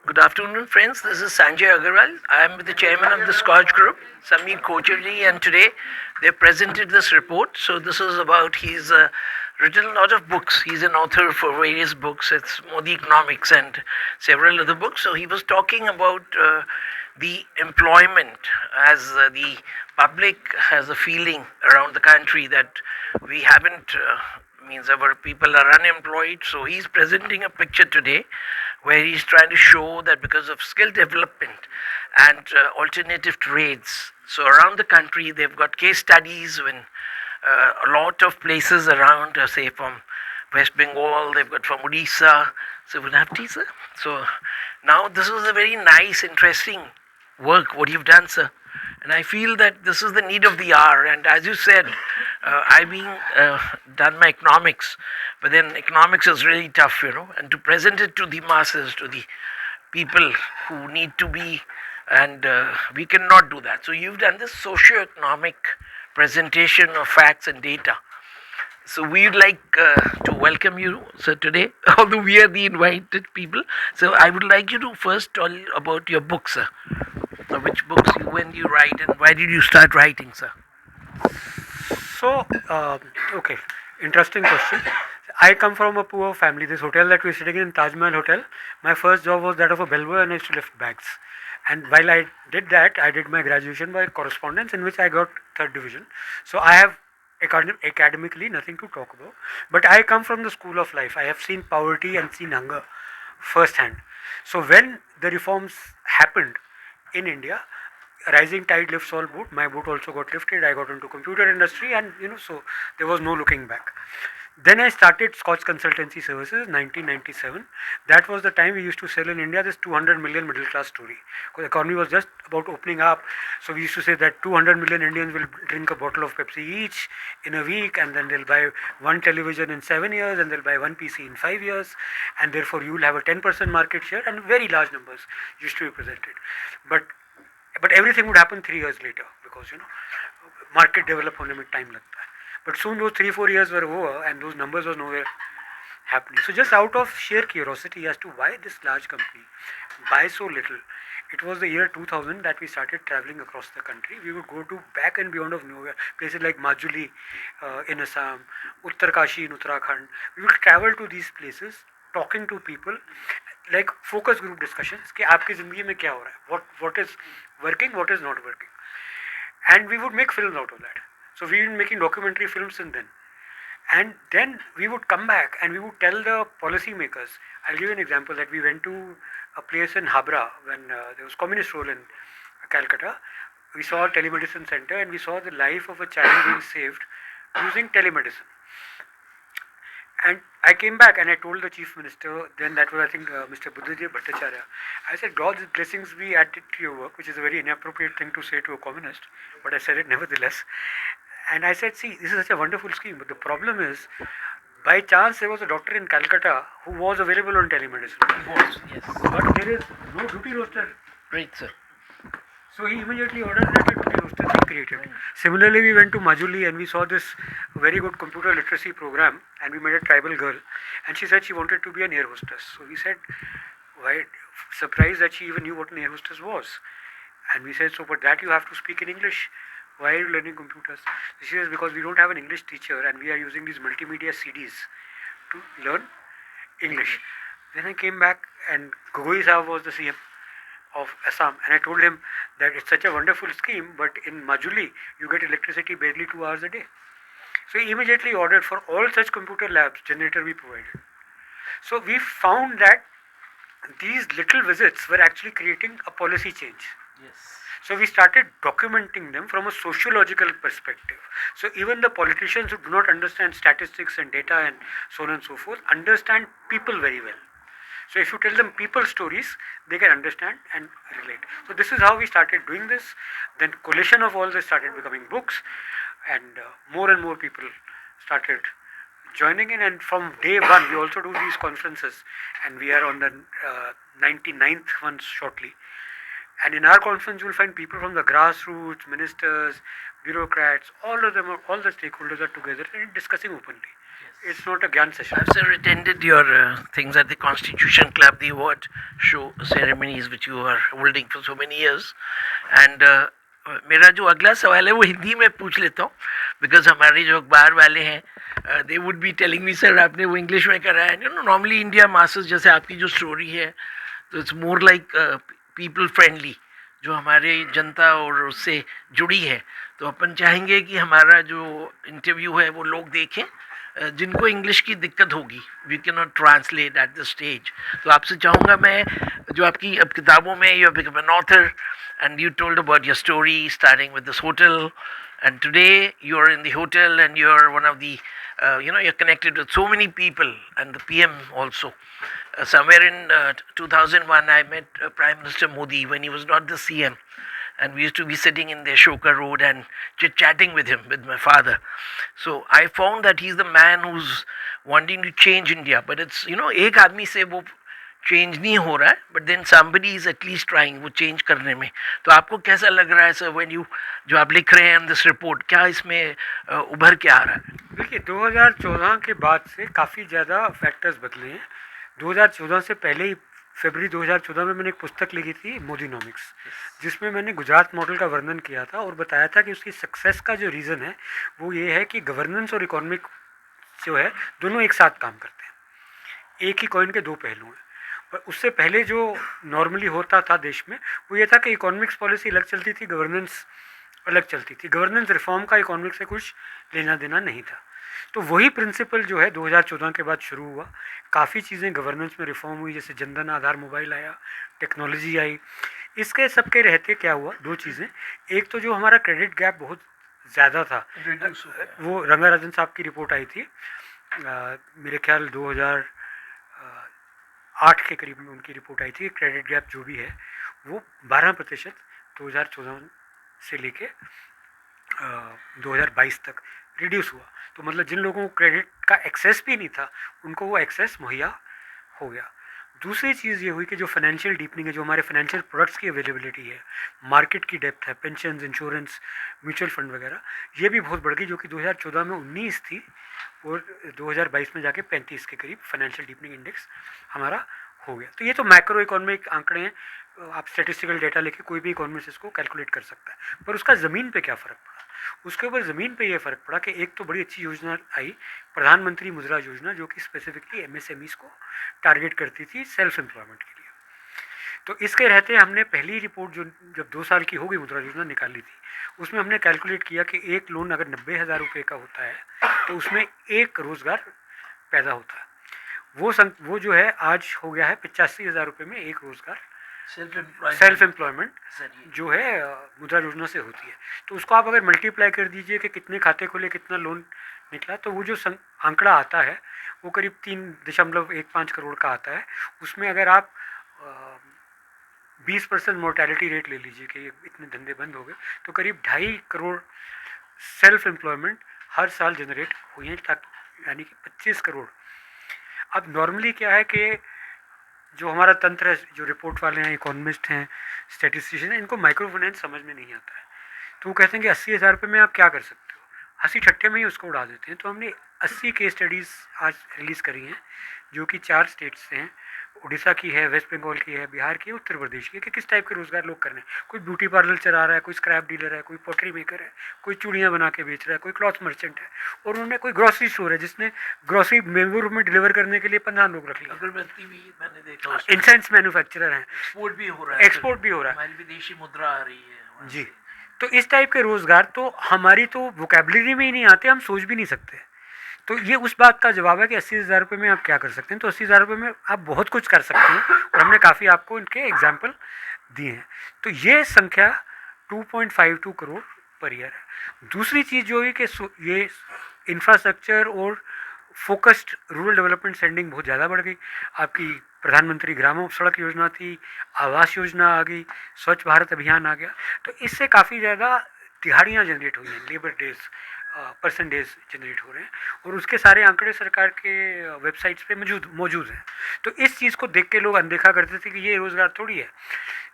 Good afternoon, friends. This is Sanjay Agarwal. I am the chairman of the Scotch Group, Sameer Kochari, and today they presented this report. So this is about he's written a lot of books. He's an author for various books. It's Modi Economics and several other books. So he was talking about the employment as the public has a feeling around the country that we haven't. Means our people are unemployed. So he's presenting a picture today where he's trying to show that because of skill development and alternative trades, so around the country they've got case studies when a lot of places around, say from West Bengal, they've got from Odisha, so we'll have teaser. So now this was a very nice, interesting work what you've done, sir. And I feel that this is the need of the hour. And as you said, I being done my economics, but then economics is really tough, and to present it to the masses, to the people who need to be, and we cannot do that. So you've done this socio-economic presentation of facts and data. So we'd like to welcome you, sir, today, although we are the invited people. So I would like you to first tell about your book, sir. Which books when you write and why did you start writing, sir? So, okay, interesting question. I come from a poor family. This hotel that we're sitting in, Taj Mahal Hotel, my first job was that of a bellboy and I used to lift bags. And while I did that, I did my graduation by correspondence in which I got third division. So I have academically nothing to talk about. But I come from the school of life. I have seen poverty and seen hunger firsthand. So when the reforms happened in India, rising tide lifts all boat. My boat also got lifted. I got into computer industry, and so there was no looking back. Then I started Scotch Consultancy Services, 1997. That was the time we used to sell in India this 200 million middle class story. Because the economy was just about opening up. So we used to say that 200 million Indians will drink a bottle of Pepsi each in a week, and then they'll buy one television in 7 years, and they'll buy one PC in 5 years, and therefore you will have a 10% market share, and very large numbers used to be presented. But everything would happen 3 years later because market develop होने में time लगता है. But soon those 3-4 years were over and those numbers was nowhere happening. So just out of sheer curiosity as to why this large company buy so little, it was the year 2000 that we started traveling across the country. We would go to back and beyond of nowhere, places like Majuli in Assam, Uttarkashi in Uttarakhand. We would travel to these places, talking to people, like focus group discussions कि आपकी ज़िंदगी में क्या हो रहा है, what is working, what is not working, and we would make films out of that. So we were making documentary films and then we would come back and we would tell the policymakers. I'll give you an example that we went to a place in Habra when there was communist rule in Calcutta. We saw a telemedicine center and we saw the life of a child being saved using telemedicine. And I came back and I told the chief minister, then that was I think Mr. Buddhadev Bhattacharya. I said, God's blessings be added to your work, which is a very inappropriate thing to say to a communist, but I said it nevertheless. And I said, see, this is such a wonderful scheme, but the problem is, by chance there was a doctor in Calcutta who was available on telemedicine. Yes. But there is no duty roster. Great, sir. So he immediately ordered that a duty roster be created. Similarly, we went to Majuli and we saw this very good computer literacy program and we met a tribal girl and she said she wanted to be an air hostess. So we said, why, surprised that she even knew what an air hostess was. And we said, so for that you have to speak in English. Why are you learning computers? She says, because we don't have an English teacher and we are using these multimedia CDs to learn English. Then I came back and Gogoi Saab was the CM of Assam and I told him that it's such a wonderful scheme, but in Majuli you get electricity barely 2 hours a day. So he immediately ordered for all such computer labs generator be provided. So we found that these little visits were actually creating a policy change. Yes. So we started documenting them from a sociological perspective. So even the politicians who do not understand statistics and data and so on and so forth understand people very well. So if you tell them people stories, they can understand and relate. So this is how we started doing this. Then collation of all this started becoming books, and more and more people started joining in. And from day one, we also do these conferences, and we are on the 99th one shortly. And in our conference, you will find people from the grassroots, ministers, bureaucrats, all of them, all the stakeholders are together and discussing openly. It's not a Gyan session. I've sir attended your things at the Constitution Club, the award show ceremonies which you are holding for so many years. And मेरा जो अगला सवाल है वो हिंदी में पूछ लेता हूँ, बिकॉज हमारे जो अखबार वाले हैं they would be telling me sir आपने वो इंग्लिश में करा है. You know normally India masses जैसे आपकी जो स्टोरी है तो it's more like people friendly, जो हमारे जनता और उससे जुड़ी है. तो अपन चाहेंगे कि हमारा जो इंटरव्यू है वो लोग देखें जिनको इंग्लिश की दिक्कत होगी. We can not translate at the stage. तो आपसे चाहूँगा मैं, जो आपकी अब किताबों में you have become an author and you told about your story starting with this hotel, and today you're in the hotel and you're one of the you're connected with so many people and the PM also. Somewhere in 2001 I met Prime Minister Modi when he was not the CM, and we used to be sitting in the Ashoka Road and chit-chatting with him, with my father. So I found that he's the man who's wanting to change India, but it's एक आदमी से वो change नहीं हो रहा है, but then somebody is at least trying वो change करने में. तो आपको कैसा लग रहा है सर व्हेन यू जो आप लिख रहे हैं दिस रिपोर्ट, क्या इसमें उभर के आ रहा है? देखिए 2014 के बाद से काफ़ी ज़्यादा फैक्टर्स बदले हैं. 2014 से पहले ही फरवरी 2014 में मैंने एक पुस्तक लिखी थी मोदीनॉमिक्स, जिसमें मैंने गुजरात मॉडल का वर्णन किया था और बताया था कि उसकी सक्सेस का जो रीज़न है वो ये है कि गवर्नेंस और इकोनॉमिक जो है दोनों एक साथ काम करते हैं. एक ही कॉइन के दो पहलू हैं. पर उससे पहले जो नॉर्मली होता था देश में वो ये था कि इकोनॉमिक्स पॉलिसी अलग चलती थी, गवर्नेंस अलग चलती थी. गवर्नेंस रिफॉर्म का इकोनॉमिक्स से कुछ लेना देना नहीं था. तो वही प्रिंसिपल जो है 2014 के बाद शुरू हुआ. काफ़ी चीज़ें गवर्नेंस में रिफॉर्म हुई, जैसे जनधन आधार मोबाइल आया, टेक्नोलॉजी आई. इसके सबके रहते क्या हुआ, दो चीज़ें. एक तो जो हमारा क्रेडिट गैप बहुत ज़्यादा था, वो रंगाराजन साहब की रिपोर्ट आई थी मेरे ख्याल 2008 के करीब में उनकी रिपोर्ट आई थी. क्रेडिट गैप जो भी है वो 12% 2014 से लेके 2022 तक रिड्यूस हुआ. तो मतलब जिन लोगों को क्रेडिट का एक्सेस भी नहीं था उनको वो एक्सेस मुहैया हो गया. दूसरी चीज़ ये हुई कि जो फाइनेंशियल डीपनिंग है, जो हमारे फाइनेंशियल प्रोडक्ट्स की अवेलेबिलिटी है, मार्केट की डेप्थ है, पेंशन, इंश्योरेंस, म्यूचुअल फंड वगैरह, ये भी बहुत बढ़ गई. जो कि 2014 में 19 थी और 2022 में जाके 35 के करीब फाइनेंशियल डीपनिंग इंडेक्स हमारा हो गया. तो ये तो मैक्रो इकोनॉमिक आंकड़े हैं, आप स्टेटिस्टिकल डेटा लेके कोई भी इकोनॉमिस्ट इसको कैलकुलेट कर सकता है. पर उसका ज़मीन पे क्या फ़र्क पड़ा? उसके ऊपर ज़मीन पे ये फ़र्क पड़ा कि एक तो बड़ी अच्छी योजना आई, प्रधानमंत्री मुद्रा योजना, जो कि स्पेसिफिकली MSMEs को टारगेट करती थी सेल्फ एम्प्लॉयमेंट के लिए. तो इसके रहते हमने पहली रिपोर्ट जो जब 2 साल की हो गई मुद्रा योजना निकाली थी, उसमें हमने कैलकुलेट किया कि एक लोन अगर 90,000 रुपये का होता है तो उसमें एक रोज़गार पैदा होता है. वो जो है आज हो गया है 85,000 रुपये में एक रोज़गार सेल्फ एम्प्लॉयमेंट जो है मुद्रा योजना से होती है. तो उसको आप अगर मल्टीप्लाई कर दीजिए कि कितने खाते खोले, कितना लोन निकला, तो वो जो आंकड़ा आता है वो करीब 3.15 करोड़ का आता है. उसमें अगर आप 20% मोर्टेलिटी रेट ले लीजिए कि इतने धंधे बंद हो गए, तो करीब 2.5 करोड़ सेल्फ एम्प्लॉयमेंट हर साल जनरेट हुई हैं, यानी कि 25 करोड़. अब नॉर्मली क्या है कि जो हमारा तंत्र है, जो रिपोर्ट वाले हैं, इकोनॉमिस्ट हैं, स्टैटिस्टिशियन हैं, इनको माइक्रो फाइनेंस समझ में नहीं आता है. तो वो कहते हैं कि 80,000 रुपये में आप क्या कर सकते हो, हंसी ठट्ठे में ही उसको उड़ा देते हैं. तो हमने 80 केस स्टडीज़ आज रिलीज़ करी हैं, जो कि 4 स्टेट्स से हैं. उड़ीसा की है, वेस्ट बंगाल की है, बिहार की है, उत्तर प्रदेश की है, कि किस टाइप के रोज़गार लोग करने हैं. कोई ब्यूटी पार्लर चला रहा है, कोई स्क्रैप डीलर है, कोई पॉटरी मेकर है, कोई चूड़ियाँ बना के बेच रहा है, कोई क्लॉथ मर्चेंट है, और उन्होंने कोई ग्रॉसरी स्टोर है जिसने ग्रॉसरी बेंगलुरु में डिलीवर करने के लिए 15 लोग रख लिया. अगरबत्ती भी मैंने देखा, इंसेंस मैन्युफैक्चरर हैं, एक्सपोर्ट भी हो रहा है, एक्सपोर्ट भी हो रहा है, हमारी विदेशी मुद्रा आ रही है जी. तो इस टाइप के रोज़गार तो हमारी तो वोकेबलरी में ही नहीं आते, हम सोच भी नहीं सकते. तो ये उस बात का जवाब है कि 80,000 रुपये में आप क्या कर सकते हैं. तो 80,000 रुपये में आप बहुत कुछ कर सकते हैं, और हमने काफ़ी आपको इनके एग्जाम्पल दिए हैं. तो ये संख्या 2.52 करोड़ पर ईयर है. दूसरी चीज़ जो है कि ये इंफ्रास्ट्रक्चर और फोकस्ड रूरल डेवलपमेंट सेंडिंग बहुत ज़्यादा बढ़ गई. आपकी प्रधानमंत्री ग्राम सड़क योजना थी, आवास योजना आ गई, स्वच्छ भारत अभियान आ गया. तो इससे काफ़ी ज़्यादा दिहाड़ियाँ जनरेट हुई हैं, लेबर डेज, परसेंटेज जनरेट हो रहे हैं, और उसके सारे आंकड़े सरकार के वेबसाइट्स पे मौजूद हैं. तो इस चीज़ को देख के लोग अनदेखा करते थे कि ये रोज़गार थोड़ी है.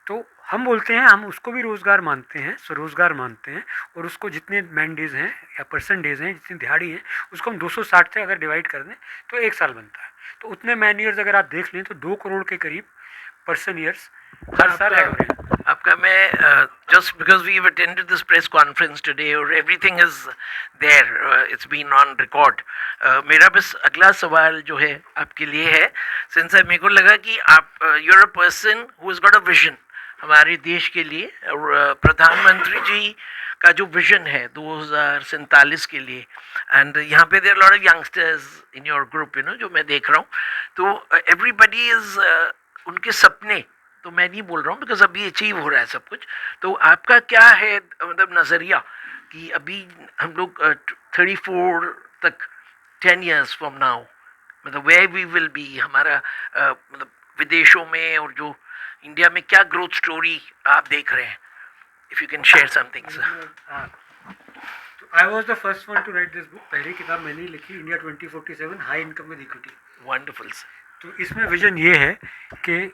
तो हम बोलते हैं, हम उसको भी रोज़गार मानते हैं, स्वरोज़गार मानते हैं, और उसको जितने मैन डेज़ हैं या पर्सन डेज़ हैं, जितनी दिहाड़ी है, उसको हम 260 से अगर डिवाइड कर दें तो 1 साल बनता है। तो उतने मैन ईयर्स अगर आप देख लें तो 2 करोड़ के करीब पर्सन ईयर्स हर साल ऐड हो रहे हैं। आपका मैं just because we have attended this press conference today or everything is there, it's been on record. मेरा बस अगला सवाल जो है आपके लिए है, सिंस मेरे को लगा कि आप you're a person who has got a vision हमारे देश के लिए, और प्रधानमंत्री जी का जो विजन है 2047 के लिए, एंड यहाँ पे there lot of youngsters in your group, जो मैं देख रहा हूँ, तो एवरीबडी इज उनके सपने, तो मैं नहीं बोल रहा हूँ बिकॉज अभी अचीव हो रहा है सब कुछ, तो आपका क्या है मतलब नज़रिया कि अभी हम लोग 34 तक 10 years फ्रॉम नाउ मतलब वे वी विल बी, हमारा मतलब विदेशों में और जो इंडिया में क्या ग्रोथ स्टोरी आप देख रहे हैं, if you can share something sir. I was the first one two right this book. पहली किताब मैंने ही लिखी, India 2047 high income with equity. Wonderful sir. तो इसमें विजन ये है कि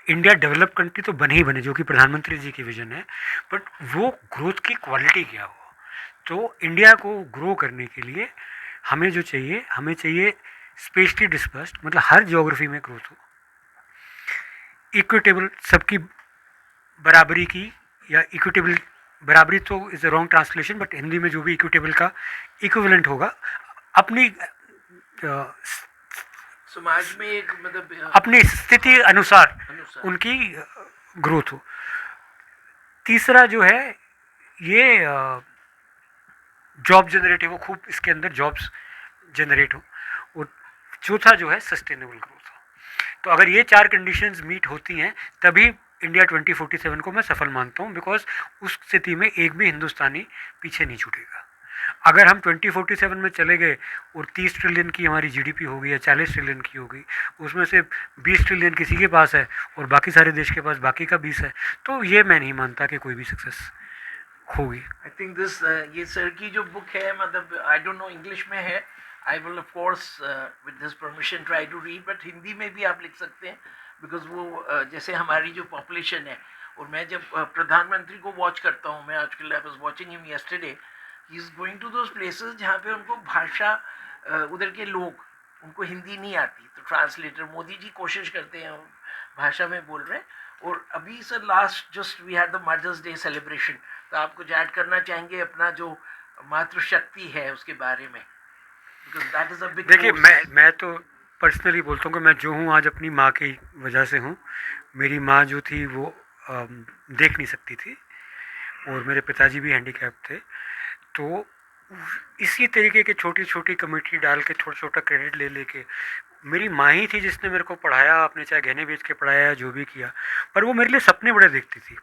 इंडिया डेवलप कंट्री तो बने ही बने, जो कि प्रधानमंत्री जी की विजन है, बट वो ग्रोथ की क्वालिटी क्या हो। तो इंडिया को ग्रो करने के लिए हमें जो चाहिए, हमें चाहिए स्पेशली डिस्पर्स्ड, मतलब हर ज्योग्राफी में ग्रोथ हो, इक्विटेबल, सबकी बराबरी की, या इक्विटेबल, बराबरी तो is a wrong translation, but Hindi में जो भी इक्विटेबल का इक्विवेलेंट होगा, अपनी समाज में एक मतलब अपनी स्थिति अनुसार उनकी ग्रोथ हो। तीसरा जो है ये जॉब जनरेटिव हो, खूब इसके अंदर जॉब्स जनरेट हो, और चौथा जो है सस्टेनेबल ग्रोथ हो। तो अगर ये 4 कंडीशंस मीट होती हैं तभी इंडिया 2047 को मैं सफल मानता हूँ, बिकॉज उस स्थिति में एक भी हिंदुस्तानी पीछे नहीं छूटेगा। अगर हम 2047 में चले गए और 30 ट्रिलियन की हमारी जीडीपी हो गई या 40 ट्रिलियन की हो गई, उसमें से 20 ट्रिलियन किसी के पास है और बाकी सारे देश के पास बाकी का 20 है, तो ये मैं नहीं मानता कि कोई भी सक्सेस होगी। आई थिंक दिस ये सर की जो बुक है, मतलब आई डोंट नो इंग्लिश में है, I will of course with this permission try to read, but Hindi में भी आप लिख सकते हैं, बिकॉज वो जैसे हमारी जो पॉपुलेशन है, और मैं जब प्रधानमंत्री को वॉच करता हूँ, मैं आजकल I was watching him yesterday, he is going to those places जहाँ पे उनको भाषा उधर के लोग, उनको हिंदी नहीं आती, तो ट्रांसलेटर मोदी जी कोशिश करते हैं भाषा में बोल रहे हैं। और अभी sir last just we had the mother's day celebration, तो आप कुछ ऐड करना चाहेंगे अपना जो मातृशक्ति है उसके बारे में, because that is a big. देखिए, मैं तो पर्सनली बोलता हूँ कि मैं जो हूँ आज अपनी माँ की वजह से हूँ। मेरी माँ जो थी वो देख नहीं सकती थी, और मेरे पिताजी भी हैंडीकैप थे, तो इसी तरीके के छोटी छोटी कमेटी डाल के छोटा छोटा क्रेडिट ले लेके, मेरी माँ ही थी जिसने मेरे को पढ़ाया, आपने चाहे गहने बेच के पढ़ाया, जो भी किया, पर वो मेरे लिए सपने बड़े देखती थी।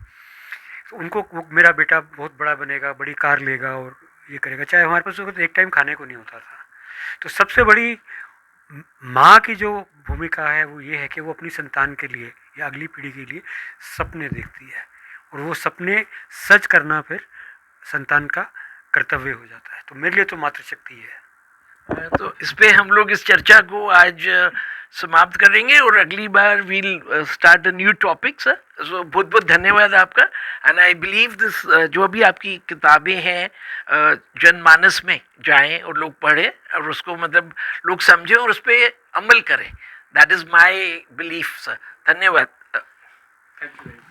तो उनको मेरा बेटा बहुत बड़ा बनेगा, बड़ी कार लेगा और ये करेगा, चाहे हमारे पास तो एक टाइम खाने को नहीं होता था। तो सबसे बड़ी माँ की जो भूमिका है वो ये है कि वो अपनी संतान के लिए या अगली पीढ़ी के लिए सपने देखती है, और वो सपने सच करना फिर संतान का कर्तव्य हो जाता है। तो मेरे लिए तो मातृशक्ति है। तो इस पे हम लोग इस चर्चा को आज समाप्त करेंगे, और अगली बार we'll start a new topic sir. So बहुत बहुत धन्यवाद आपका, एंड आई बिलीव दिस जो भी आपकी किताबें हैं जनमानस में जाएं और लोग पढ़ें, और उसको मतलब लोग समझें और उस पर अमल करें। That is my belief sir. धन्यवाद। Thank you.